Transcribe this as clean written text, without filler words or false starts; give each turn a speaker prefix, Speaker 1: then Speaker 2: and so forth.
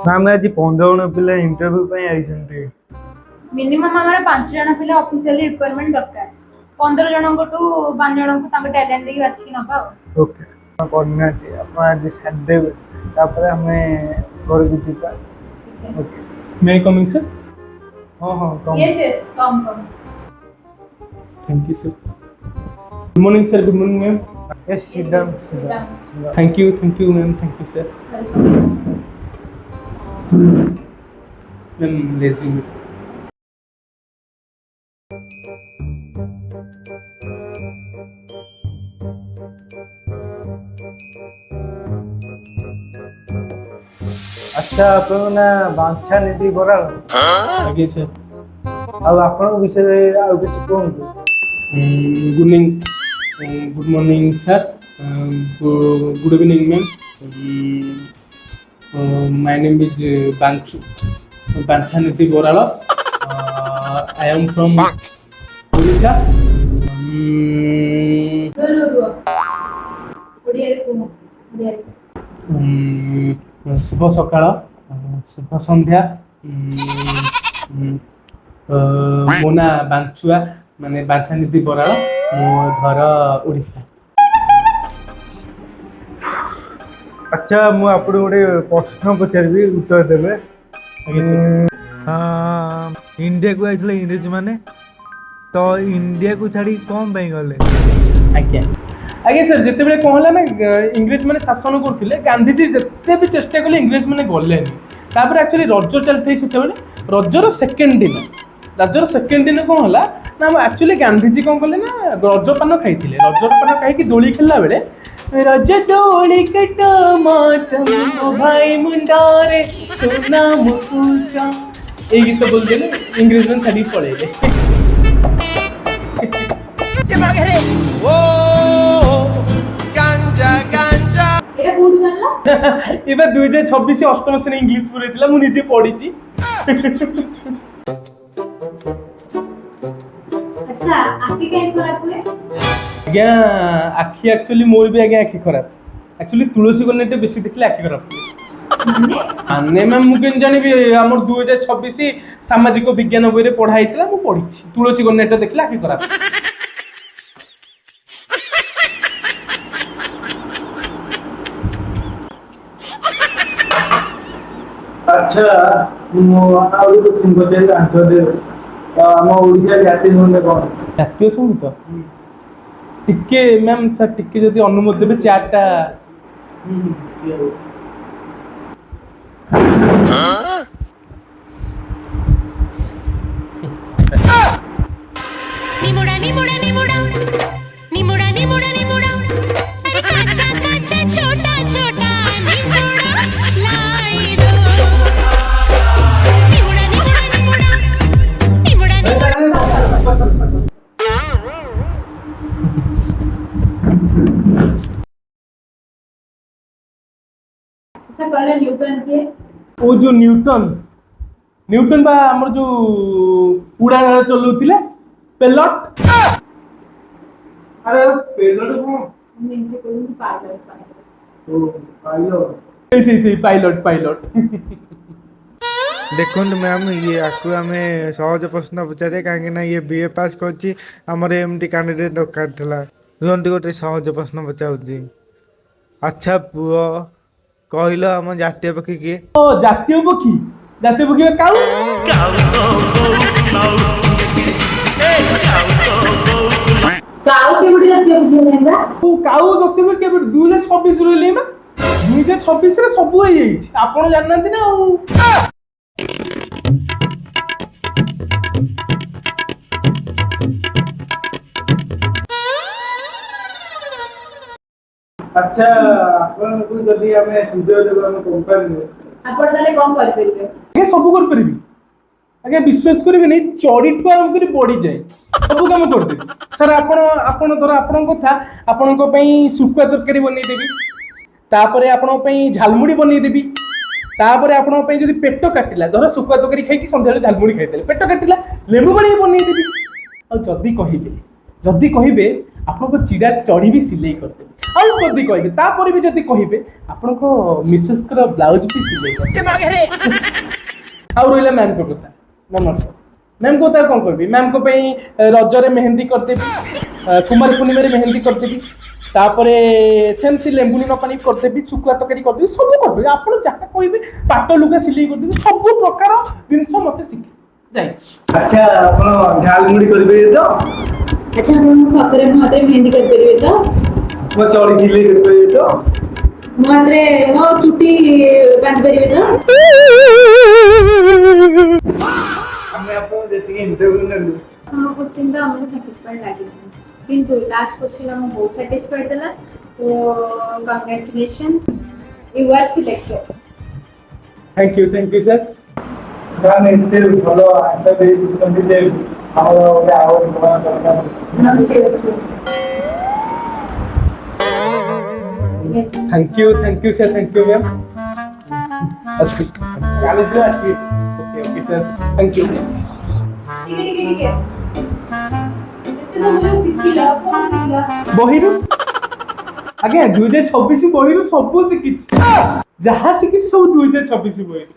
Speaker 1: Ma'am आज 15 जन पिला इंटरव्यू पे आइसंती
Speaker 2: मिनिमम हमारे 5 जन पिला ऑफिशियली रिक्वायरमेंट दरकार 15 जनक टू 5 जनक तांको टैलेंट देकी बाछी नबा
Speaker 1: ओके कोऑर्डिनेट अपन आज सेट देबे तापर हमें घर की जीता okay
Speaker 3: may I coming sir?
Speaker 1: हां हां come
Speaker 2: yes come
Speaker 3: thank you sir. Good morning sir. Good morning ma'am.
Speaker 1: Yes sit down
Speaker 3: thank you ma'am. Thank you sir. Ma'am resume.
Speaker 1: अच्छा आपण ना बांछा नीति करा
Speaker 3: आगे सर।
Speaker 1: अब आपण विषय आ किछ कोन
Speaker 3: good morning sir. Good evening ma'am. My name is Banchu Bancha Niti Boral. I am from Odisha. शुभ सकाळ शुभ संध्या। मो ना बांचुआ माने बांछा नीति बोराल। मो घर ओडिशा।
Speaker 1: अच्छा मु आपण गोटे प्रश्न पचारबी उत्तर देबे
Speaker 3: आगे सर।
Speaker 4: इंडिया को आइथिले इंग्रेज माने तो इंडिया को छाड़ी कौन पे गले
Speaker 3: आज्ञा आज्ञा सर जिते बेले कहला ना इंग्रेज माने शासन करथिले गांधीजी जते भी चेष्टा कले इंग्रेज माने गलेनी। तापर एक्चुअली रज चलथै सेते बेले रजर सेकंड दिन कौन होला ना एक्चुअली गांधीजी कौन कले ना रजपान खाइथिले। रजपान खाई कि दोली खेलला बेले रज दोली कट मातम ओ भाई मुंडारे सोना मुकुटा ए गीत बोल देले इंग्रेज माने छाड़ी पळेले।
Speaker 2: এটা কোড জানলা
Speaker 3: এবার 2026 অষ্টম শ্রেণী ইংলিশ পড়েছিলাম মু নিজে পড়িছি।
Speaker 2: अच्छा आपकी क्या खराब हुए
Speaker 3: আজ্ঞা আখি एक्चुअली मोर भी आज्ञा आखि खराब। एक्चुअली तुलसी गणेटे बेसी देखले आखि खराब
Speaker 2: माने
Speaker 3: आने मैम मु केन जानिबी हमर 2026 सामाजिक विज्ञान बही रे पढ़ा हैतला मु पढ़िछि तुलसी गणेटे देखले आखि खराब।
Speaker 1: अच्छा मु आउ क्वेश्चन पचारि आंसर दे हम ओडिसा जाति होने कोन
Speaker 3: ଜାତୀୟ ସଙ୍ଗୀତ ଟିକେ ମ୍ୟାମ୍ ସାର୍ ଟିକେ ଯଦି ଅନୁମତି ଦେବେ ଚାର୍ଟଟା।
Speaker 5: निमुड़ा निमुड़ा निमुड़ा निमुड़ा निमुड़ा निमुड़ा अरे काचा काचा छोटा छोटा निमुड़ा लाई दो निमुड़ा निमुड़ा निमुड़ा निमुड़ा निमुड़ा
Speaker 2: अच्छा पहले न्यूटन के
Speaker 3: वो जो न्यूटन बा हमर जो उड़ान चलौथिले पेलट।
Speaker 1: अरे पेलट को
Speaker 2: इनसे कोई नहीं पागल
Speaker 1: ओ पाइलो
Speaker 3: से पायलट।
Speaker 4: देखो मैम ये आपको आम सहज प्रश्न पचारे कहीं ये बीए पास कर एमटी कैंडिडेट दरकार था रुहंती गोटे सहज प्रश्न पचारूँ। अच्छा पुओ कहल आम जातीय पक्षी किए
Speaker 3: ओ जातीय पक्षी काऊ
Speaker 2: काऊ के बड़ी जातीय बुद्धि लेंगा
Speaker 3: काऊ जातीय केबे 2026 रे लेमा 2026 रे सब होई जाईछि आपण जाननांती ना आ
Speaker 1: अच्छा आपण को जदी हमें सुविधा देबो हम कंपनी
Speaker 2: आपण ताले कम कर परिबे
Speaker 3: आगे सब कर परबी आगे विश्वास करबे नहीं चढ़ीठू आरंभ करी बढ़ी जाए सब काम कर देबी सर आपण धर आपण कथा आपण को पई सुकुआ तरकारी बनै देबी तापरे आपण पई झालमुड़ी बनै देबी तापरे आपण पई जदी पेट काटिला धर सुकुआ तरकारी खाई कि संध्या झालमुड़ी खाइतले पेट काटिला लेबू पानी बनै देबी आ जदी कहिबे आपण को चिड़ा चढ़ी भी सिलाई कर देबी ଆଉ ଯଦି କହିବେ ତାପରେ ବି ଯଦି କହିବେ ଆପଣଙ୍କ ମିସେସଙ୍କର ବ୍ଲାଉଜ ବି ସିଲେଇ ଆଉ ରହିଲା ମ୍ୟାମଙ୍କ କଥା ନମସ୍କାର ମ୍ୟାମଙ୍କ କଥା କ'ଣ କହିବି ମ୍ୟାମଙ୍କ ପାଇଁ ରଜରେ ମେହେନ୍ଦି କରିଦେବି କୁମାର ପୂର୍ଣ୍ଣିମାରେ ମେହେନ୍ଦି କରିଦେବି ତାପରେ ସେମିତି ଲେମ୍ବୁ ଲୁଣ ପାଣି କରିଦେବି ଶୁଖୁଆ ତରକାରୀ କରିଦେବି ସବୁ କରିଦେବି ଆପଣ ଯାହା କହିବେ ପାଟ ଲୁଗା ସିଲେଇ କରିଦେବି ସବୁ ପ୍ରକାର ଜିନିଷ ମତେ ଶିଖି ଯାଇଛି
Speaker 1: ଆଚ୍ଛା ଆପଣ ଝାଲ ମୁଢି କରିପାରିବେ ତ
Speaker 2: ଆଚ୍ଛା ଆପଣ ସତରେ ମୋ ହାତରେ ମେହେନ୍ଦି କରିପାରିବେ ତ
Speaker 1: ମୋ ଚଳି ସିଲେଇ କରିପାରିବେ ତ
Speaker 2: ମୋ ହାତରେ ମୋ ଚୁଟି ବାନ୍ଧି ପାରିବେ ତ
Speaker 1: ଆମେ ଆପଣ ଯେତିକି ଇଣ୍ଟରଭ୍ୟୁ ନେଲୁ
Speaker 2: ଆମ କୋଶ୍ଚିନ୍ ତ ଆମକୁ ସାଟିସ୍ଫାଏଡ୍ ଲାଗିଲା କିନ୍ତୁ ଲାଷ୍ଟ କୋଶ୍ଚିନ୍ ଆମକୁ ବହୁତ ସାଟିସ୍ଫାଏଡ୍ ଦେଲା ତ congratulation you are selected
Speaker 3: thank you sir
Speaker 1: ସେମାନେ ଏତେ ଭଲ ଆନ୍ସର ଦେଇଛନ୍ତି ଯେ ଆମର ଗୋଟେ ଆହୁରି ନୂଆ ଦରକାର
Speaker 3: thank you sir thank you ma'am okay okay sir thank you
Speaker 2: ଟିକେ ଏତେ ସବୁ ଯୋଉ ଶିଖିଲା କଣ ଶିଖିଲା
Speaker 3: ବହିରୁ ଆଜ୍ଞା 2026 ବହିରୁ ସବୁ ଶିଖିଛି ଯାହା ଶିଖିଛି ସବୁ 2026 ବହିରୁ